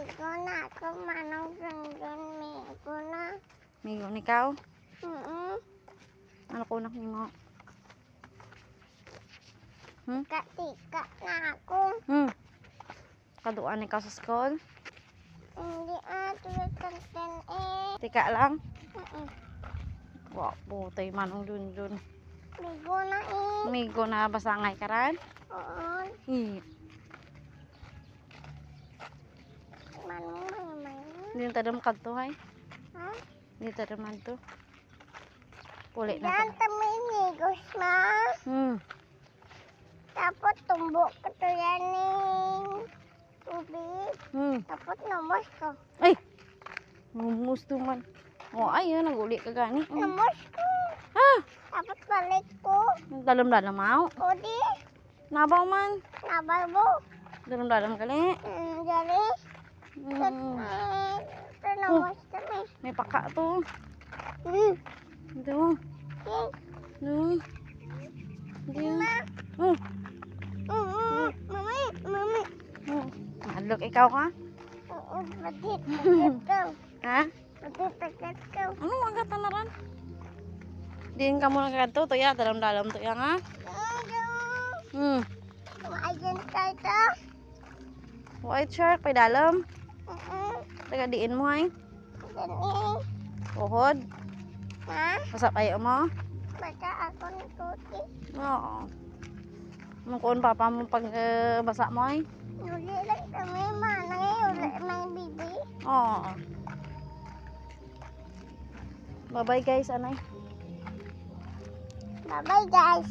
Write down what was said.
Migo na ako, manong dun, migo na. Migo ni ikaw? Mm-mm. Ano kunak ni mo? Tika na ako. Kaduan ikaw sa school? Hindi tuloy kanten eh. Tika lang? Mm-mm. Wa, putay manong dun. Migo na eh. Migo na basangay karan? Oo. Manong may. Hindi tadam kadto hay? Ha? Hindi tadam kadto. Puli na Yan, tamo migos na. Tapos tumbok ko to yan ng tubig. Tapos namos ko. Ay! Gusto man. O, ayun, naguli ka gani. Namos ko. Tapos balik ko. Dalam-dalam mau. O di, Nabaw man. nabalbo. Dalam-dalam kali. Jadi, ito namos kami. May paka to. Ito. No. Ito. Mami. Madlok ikaw ka? Oo, batit ko. Ha? Batit ko. Ano agad tanaran? Diin ka muna kagad to ya. Dalam-dalam to ya nga. Ayan tayo. White shark. Pay dalam. Taga diin mo ay. Gani. Uhod. Ha? Masap ayo mo. Bata ako ng tuti. Oo. Mungkuon papa mo pag basa mo ay. Uli lang kami, manang uli ng bibi. Oo. Bye-bye guys, anay. Bye-bye guys.